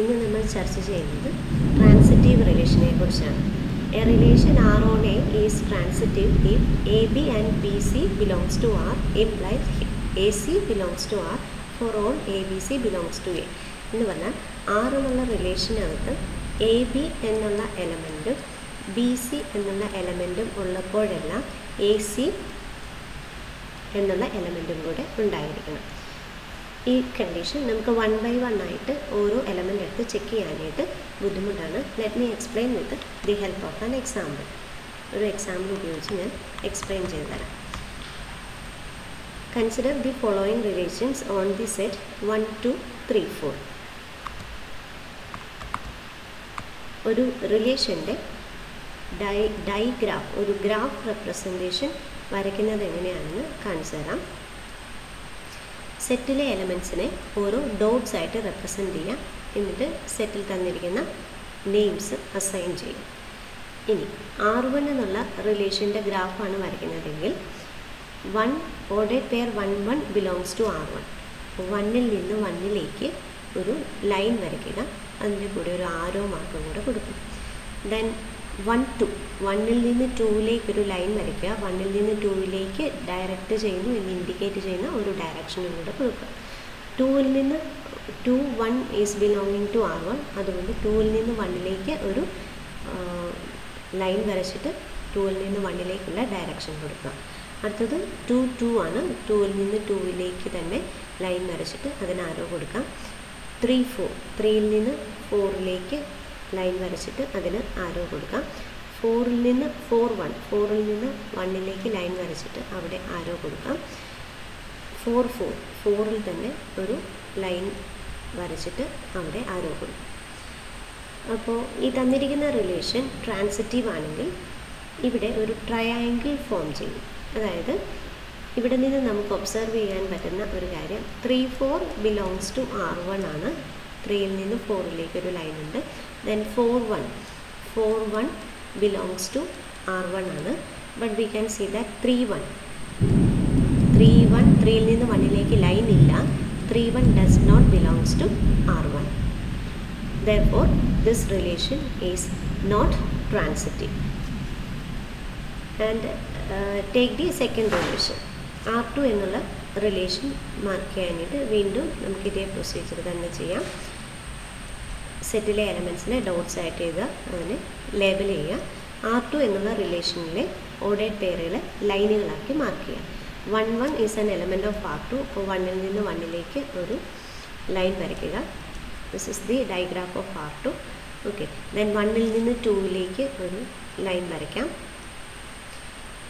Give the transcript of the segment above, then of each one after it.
ഇന്ന് നമ്മൾ ചർച്ച ചെയ്യുന്നത് ട്രാൻസിറ്റീവ് റിലേഷനെ കുറിച്ചാണ്. A relation R on A is transitive if a b and b c belongs to R implies a c belongs to R for all a b c belongs to A എന്ന് പറഞ്ഞാൽ R എന്നുള്ള റിലേഷനകത്ത് A B എന്നുള്ള എലമെൻറ്റും B C എന്നുള്ള എലമെൻറ്റും ഉള്ളപ്പോഴെല്ലാം A C എന്നുള്ള എലമെൻറ്റും കൂടെ ഉണ്ടായിരിക്കണം. ഈ കണ്ടീഷൻ നമുക്ക് 1 by 1 ആയിട്ട് ഓരോ എലമെൻ്റ് എടുത്ത് ചെക്ക് ചെയ്യാനായിട്ട് ബുദ്ധിമുട്ടാണ്. Let me explain with the help of an example. ഒരു എക്സാമ്പിൾ ഉപയോഗിച്ച് ഞാൻ എക്സ്പ്ലെയിൻ ചെയ്തു തരാം. Consider the following relations on the set 1, 2, 3, 4. ഒരു റിലേഷൻ്റെ ഡൈഗ്രാഫ്, ഒരു ഗ്രാഫ് റെപ്രസെൻറ്റേഷൻ വരയ്ക്കുന്നത് എങ്ങനെയാണെന്ന് കാണിച്ചു തരാം. സെറ്റിലെ എലമെൻറ്റ്സിനെ ഓരോ ഡോട്ട്സ് ആയിട്ട് റെപ്രസെൻറ്റ് ചെയ്യാം. എന്നിട്ട് സെറ്റിൽ തന്നിരിക്കുന്ന നെയിംസ് അസൈൻ ചെയ്യും. ഇനി R1 എന്നുള്ള റിലേഷൻ്റെ ഗ്രാഫാണ് വരയ്ക്കുന്നതെങ്കിൽ 1 ordered pair 1, 1 belongs to R1. 1ൽ നിന്ന് 1ലേക്ക് ഒരു ലൈൻ വരയ്ക്കുക. അതിൻ്റെ കൂടെ ഒരു ആരോ മാർക്കും കൂടെ കൊടുക്കും. ദെൻ 1, 2, 1ൽ നിന്ന് 2ലേക്ക് ഒരു ലൈൻ വരയ്ക്കുക. 1ൽ നിന്ന് 2ലേക്ക് ഡയറക്റ്റ് ചെയ്യുന്നു എന്ന് ഇൻഡിക്കേറ്റ് ചെയ്യുന്ന ഒരു ഡയറക്ഷനും കൂടെ കൊടുക്കുക. 2ൽ നിന്ന് 2, 1 ഈസ് ബിലോങ്ങിങ് ടു R1. അതുകൊണ്ട് 2ൽ നിന്ന് 1ലേക്ക് ഒരു ലൈൻ വരച്ചിട്ട് 2ൽ നിന്ന് 1ലേക്കുള്ള ഡയറക്ഷൻ കൊടുക്കുക. അടുത്തത് 2, 2 ആണ്. 2ൽ നിന്ന് 2ലേക്ക് തന്നെ ലൈൻ വരച്ചിട്ട് അതിന് ആരോ കൊടുക്കാം. 3, 4, 3ൽ നിന്ന് 4ലേക്ക് ലൈൻ വരച്ചിട്ട് അതിന് ആരോ കൊടുക്കാം. 4ൽ നിന്ന് 4, 1, 4ൽ നിന്ന് 1ലേക്ക് ലൈൻ വരച്ചിട്ട് അവിടെ ആരോ കൊടുക്കാം. 4, 4, 4ൽ തന്നെ ഒരു ലൈൻ വരച്ചിട്ട് അവിടെ ആരോ കൊടുക്കും. അപ്പോൾ ഈ തന്നിരിക്കുന്ന റിലേഷൻ ട്രാൻസിറ്റീവ് ആണെങ്കിൽ ഇവിടെ ഒരു ട്രയാങ്കിൾ ഫോം ചെയ്യും. അതായത് ഇവിടെ നിന്ന് നമുക്ക് ഒബ്സർവ് ചെയ്യാൻ പറ്റുന്ന ഒരു കാര്യം 3, 4 ബിലോങ്സ് ടു R1 ആണ്. 3ൽ നിന്ന് 4ലേക്ക് ഒരു ലൈൻ ഉണ്ട്. ദെൻ 4, 1 ബിലോങ്സ് ടു R1 ആണ്. But we can see that 3, 1, 3ൽ നിന്ന് 1ലേക്ക് ലൈൻ ഇല്ല. 3, 1 does not belongs to R1. Therefore, this relation is not transitive. And take the second relation. R2 എന്നുള്ള റിലേഷൻ മാർക്ക് ചെയ്യാനായിട്ട് വീണ്ടും നമുക്ക് ഇതേ പ്രൊസീജിയർ തന്നെ ചെയ്യാം. സെറ്റിലെ എലമെൻറ്റ്സിനെ ഡോട്ട്സ് ആയിട്ട് എഴുതുക, അതിനെ ലേബൽ ചെയ്യുക. R2 എന്നുള്ള റിലേഷനിലെ ഓർഡേഡ് പെയറുകളെ ലൈനുകളാക്കി മാർക്ക് ചെയ്യുക. 1, 1 is an element of R2. അപ്പോൾ 1ൽ നിന്ന് 1ലേക്ക് ഒരു ലൈൻ വരയ്ക്കുക. This is the diagraph of R2. Okay. Then 1ൽ നിന്ന് 2ലേക്ക് ഒരു ലൈൻ വരയ്ക്കാം.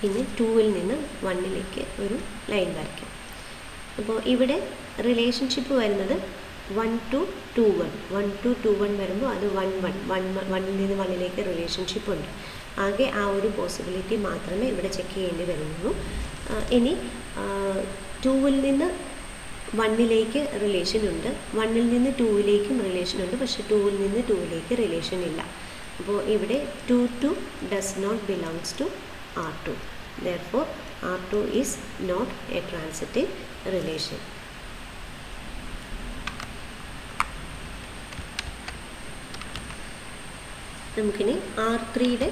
പിന്നെ 2ൽ നിന്ന് 1ലേക്ക് ഒരു ലൈൻ വരയ്ക്കാം. അപ്പോൾ ഇവിടെ റിലേഷൻഷിപ്പ് വരുന്നത് 1 to 2, 1. 1 to 2, 1 വരുമ്പോൾ അത് 1, 1ൽ നിന്ന് 1ലേക്ക് റിലേഷൻഷിപ്പ് ഉണ്ട്. ആകെ ആ ഒരു പോസിബിലിറ്റി മാത്രമേ ഇവിടെ ചെക്ക് ചെയ്യേണ്ടി വരുന്നുള്ളൂ. ഇനി 2ൽ നിന്ന് 1ലേക്ക് റിലേഷൻ ഉണ്ട്. 1ൽ നിന്ന് 2ലേക്കും റിലേഷൻ ഉണ്ട്. പക്ഷേ 2ൽ നിന്ന് 2ലേക്ക് റിലേഷൻ ഇല്ല. അപ്പോൾ ഇവിടെ 2, 2 does not belongs to R2. Therefore, R2 is not a transitive relation. നമുക്കിനി R3യുടെ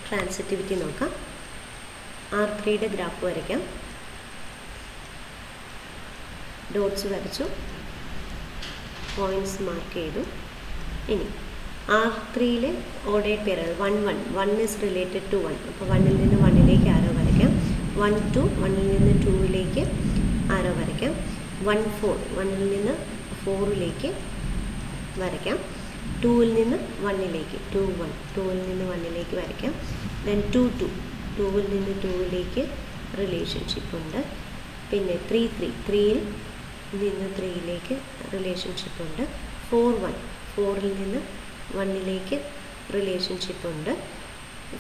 ട്രാൻസിറ്റിവിറ്റി നോക്കാം. R3യുടെ ഗ്രാഫ് വരയ്ക്കാം. ഡോട്ട്സ് വരച്ചു, പോയിൻറ്റ്സ് മാർക്ക് ചെയ്തു. ഇനി R3യിലെ ഓർഡേഡ് പെയറുകൾ 1, 1 ഈസ് റിലേറ്റഡ് ടു 1. അപ്പോൾ 1ൽ നിന്ന് 1ലേക്ക് ആരോ വരയ്ക്കാം. 1, 2, 1ൽ നിന്ന് 2ലേക്ക് ആരോ വരയ്ക്കാം. 1, 4, 1ൽ നിന്ന് 4ലേക്ക് വരയ്ക്കാം. 2ൽ നിന്ന് 1ലേക്ക് 2, 1, 2ൽ നിന്ന് 1ലേക്ക് വരയ്ക്കാം. ദെൻ 2, 2, 2ൽ നിന്ന് 2ലേക്ക് റിലേഷൻഷിപ്പ് ഉണ്ട്. പിന്നെ 3, 3, 3ൽ നിന്ന് 3ലേക്ക് റിലേഷൻഷിപ്പ് ഉണ്ട്. 4, 1, 4ൽ നിന്ന് 1ലേക്ക് റിലേഷൻഷിപ്പ് ഉണ്ട്.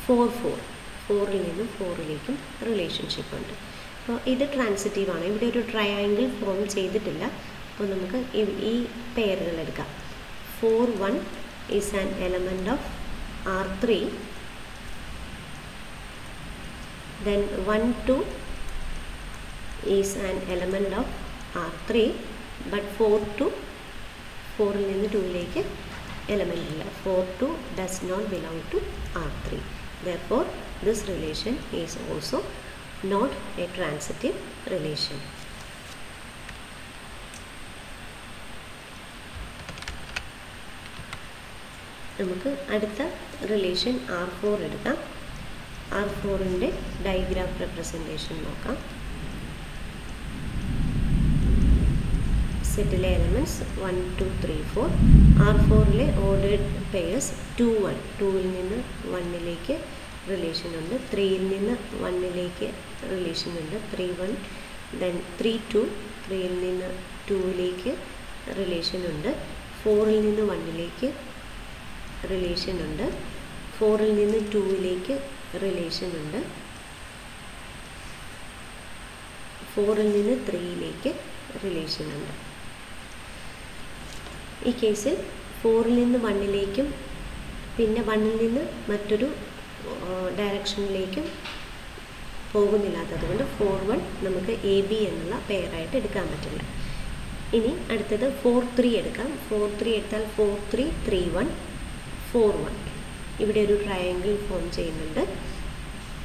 4, 4, 4ൽ നിന്ന് 4ലേക്കും റിലേഷൻഷിപ്പ് ഉണ്ട്. അപ്പോൾ ഇത് ട്രാൻസിറ്റീവ് ആണ്. ഇവിടെ ഒരു ട്രയാങ്കിൾ ഫോം ചെയ്തിട്ടില്ല. അപ്പോൾ നമുക്ക് ഈ പെയറുകൾ എടുക്കാം. 4, 1 is an element of R3. Then 1, 2 is an element of R3, but 4 to 4ൽ നിന്ന് 2ലേക്ക് element illa. 4 2 does not belong to R3. Therefore this relation is also not a transitive relation. നമുക്ക് അടുത്ത relation R4 എടുക്കാം. R4ന്റെ diagraph representation നോക്കാം. സെറ്റിലെ elements 1 2 3 4. R4ലെ ordered pairs 2 1. 2ൽ നിന്ന് 1ലേക്ക് റിലേഷൻ ഉണ്ട്. 3ൽ നിന്ന് 1ലേക്ക് റിലേഷൻ ഉണ്ട്. 3 1. ദെൻ 3 2. 3ൽ നിന്ന് 2ലേക്ക് റിലേഷൻ ഉണ്ട്. 4ൽ നിന്ന് 1ലേക്ക് റിലേഷൻ ഉണ്ട്. 4ൽ നിന്ന് 2ലേക്ക് റിലേഷൻ ഉണ്ട്. 4ൽ നിന്ന് 3ലേക്ക് റിലേഷൻ ഉണ്ട്. ഈ കേസിൽ 4ൽ നിന്ന് 1ലേക്കും പിന്നെ 1ൽ നിന്ന് മറ്റൊരു ഡയറക്ഷനിലേക്കും പോകുന്നില്ലാത്തതുകൊണ്ട് 4 1 നമുക്ക് എ ബി എന്നുള്ള പെയറായിട്ട് എടുക്കാൻ പറ്റില്ല. ഇനി അടുത്തത് 4 3 എടുക്കാം. 4 3 എടുത്താൽ 4 3 3 1 4 1. ഇവിടെ ഒരു ട്രയാങ്കിൾ ഫോം ചെയ്യുന്നുണ്ട്.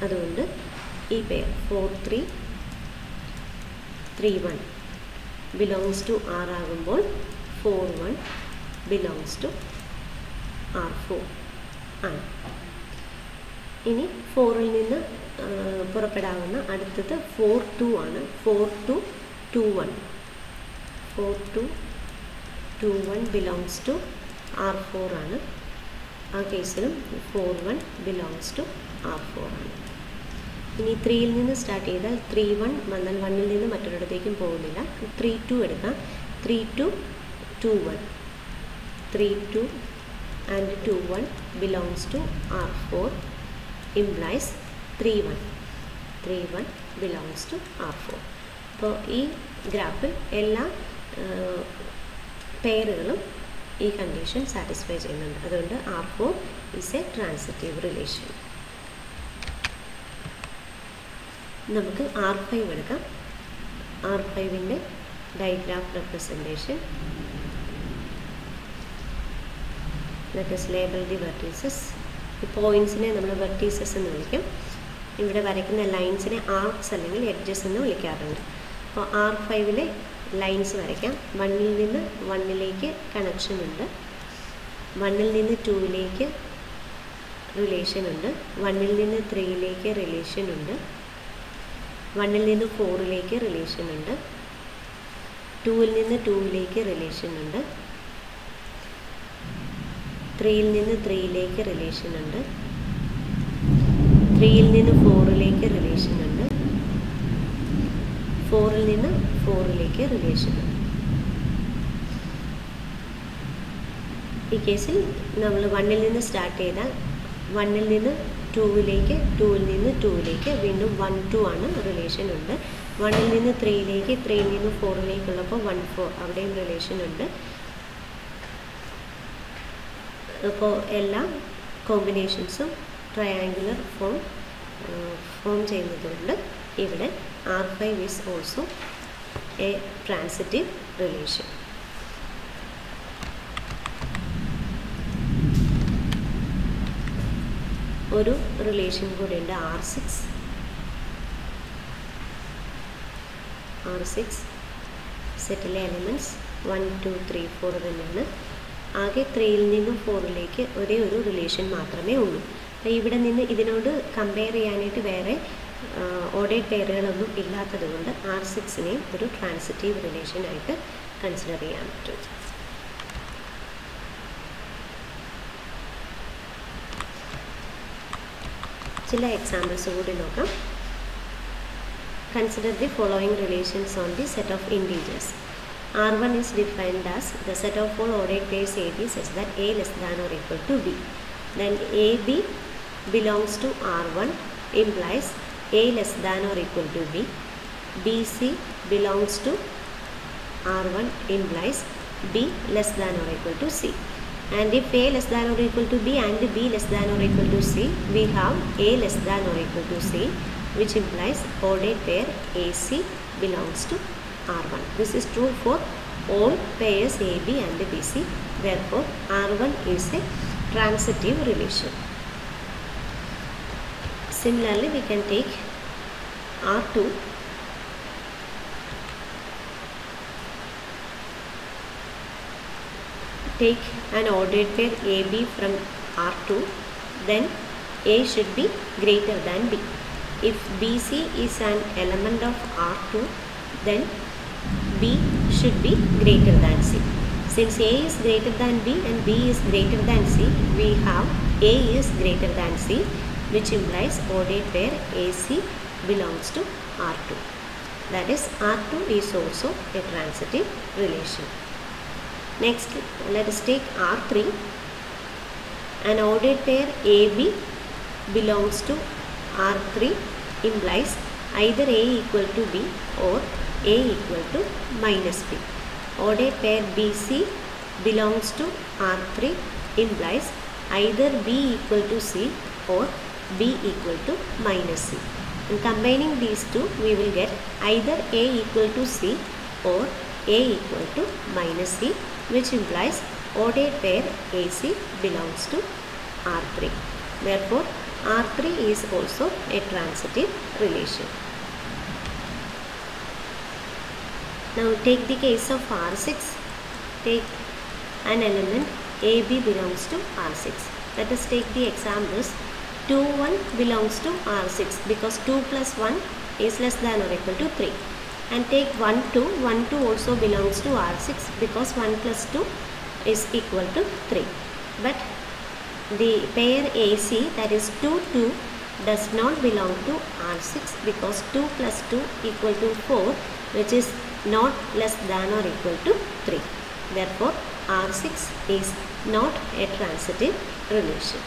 അതുകൊണ്ട് ഈ പെയർ 4 3 3 1 ബിലോങ്സ് ടു ആർ ആകുമ്പോൾ 4 1 ബിലോങ്സ് ടു R4 ആണ്. ഇനി 4ൽ നിന്ന് പുറപ്പെടാവുന്ന അടുത്തത് 4 2 ആണ്. 4 2 2 1 4 2 2 1 ബിലോങ്സ് ടു R4 ആണ്. ആ കേസിലും 4 1 ബിലോങ്സ് ടു R4 ആണ്. ഇനി 3ൽ നിന്ന് സ്റ്റാർട്ട് ചെയ്താൽ 3 1 വന്നാൽ 1ൽ നിന്ന് മറ്റൊരിടത്തേക്കും പോകുന്നില്ല. 3 2 എടുക്കാം. 3 2 2 1 3 2 and 2 1 belongs to R4 implies 3 1 3 1 belongs to R4. അപ്പോൾ ഈ ഗ്രാഫിൽ എല്ലാ പെയറുകളും ഈ കണ്ടീഷൻ സാറ്റിസ്ഫൈ ചെയ്യുന്നുണ്ട്. അതുകൊണ്ട് R4 is A transitive relation. നമുക്ക് R5 എടുക്കാം. R5ൻ്റെ digraph representation. Let us label the vertices. ഈ പോയിൻറ്റ്സിനെ നമ്മൾ വെർട്ടീസസ് എന്ന് വിളിക്കും. ഇവിടെ വരയ്ക്കുന്ന ലൈൻസിനെ ആർക്സ് അല്ലെങ്കിൽ എഡ്ജസ് എന്ന് വിളിക്കാറുണ്ട്. അപ്പോൾ R5ലെ ലൈൻസ് വരയ്ക്കാം. 1ൽ നിന്ന് 1ലേക്ക് കണക്ഷൻ ഉണ്ട്. 1ൽ നിന്ന് 2ലേക്ക് റിലേഷൻ ഉണ്ട്. 1ൽ നിന്ന് 3ലേക്ക് റിലേഷൻ ഉണ്ട്. 1ൽ നിന്ന് 4ലേക്ക് റിലേഷൻ ഉണ്ട്. 2ൽ നിന്ന് 2ലേക്ക് റിലേഷൻ ഉണ്ട്. 3ൽ നിന്ന് 3ലേക്ക് റിലേഷൻ ഉണ്ട്. 3ൽ നിന്ന് 4ലേക്ക് റിലേഷൻ ഉണ്ട്. 4ൽ നിന്ന് 4ലേക്ക് റിലേഷൻ ഉണ്ട്. ഈ കേസിൽ നമ്മൾ 1ൽ നിന്ന് സ്റ്റാർട്ട് ചെയ്താൽ 1ൽ നിന്ന് 2ലേക്ക് 2ൽ നിന്ന് 2ലേക്ക് വീണ്ടും 1 2 ആണ് റിലേഷൻ ഉണ്ട്. 1ൽ നിന്ന് 3ലേക്ക് 3ൽ നിന്ന് 4ലേക്കുള്ളപ്പോൾ 1 4 അവിടെയും റിലേഷൻ ഉണ്ട്. അപ്പോൾ എല്ലാ കോമ്പിനേഷൻസും ട്രയാങ്കുലർ ഫോം ചെയ്യുന്നതുകൊണ്ട് ഇവിടെ R5 is also A transitive relation. ഒരു റിലേഷൻ കൂടെ ഉണ്ട് R6. R6 സെറ്റിലെ എലിമെൻറ്റ്സ് 1 2 3 4 തന്നെയാണ്. ആകെ 3ൽ നിന്നും 4ലേക്ക് ഒരേ ഒരു റിലേഷൻ മാത്രമേ ഉള്ളൂ. അപ്പോൾ ഇവിടെ നിന്ന് ഇതിനോട് കമ്പയർ ചെയ്യാനായിട്ട് വേറെ ഓർഡേഡ് പെയറുകളൊന്നും ഇല്ലാത്തത് കൊണ്ട് R6നെയും ഒരു ട്രാൻസിറ്റീവ് റിലേഷനായിട്ട് കൺസിഡർ ചെയ്യാൻ പറ്റും. ചില എക്സാമ്പിൾസ് കൂടി നോക്കാം. Consider the following relations on the set of integers. R1 is defined as the set of all ordered pairs AB such that A less than or equal to B. Then AB belongs to R1 implies A less than or equal to B. BC belongs to R1 implies B less than or equal to C. And if A less than or equal to B and B less than or equal to C, we have A less than or equal to C, which implies ordered pair AC belongs to R1. This is true for all pairs AB and BC. Therefore, R1 is a transitive relation. Similarly, we can take R2. Take an ordered pair AB from R2, then A should be greater than B. If BC is an element of R2, then B should be greater than C. Since A is greater than B and B is greater than C, we have A is greater than C, which implies ordered pair AC belongs to R2. That is, R2 is also a transitive relation. Next, let us take R3. An ordered pair AB belongs to R3 implies either A equal to B or A equal to minus B. Ordered pair BC belongs to R3 implies either B equal to C or B equal to minus C. And combining these two, we will get either A equal to C or A equal to minus C, which implies ordered pair AC belongs to R3. Therefore, R3 is also a transitive relation. Now take the case of R6. Take an element AB belongs to R6. Let us take the examples. 2, 1 belongs to R6 because 2 plus 1 is less than or equal to 3. And take 1, 2. 1, 2 also belongs to R6 because 1 plus 2 is equal to 3. But the pair AC, that is 2, 2, does not belong to R6 because 2 plus 2 equal to 4, which is not less than or equal to 3. Therefore, R6 is not a transitive relation.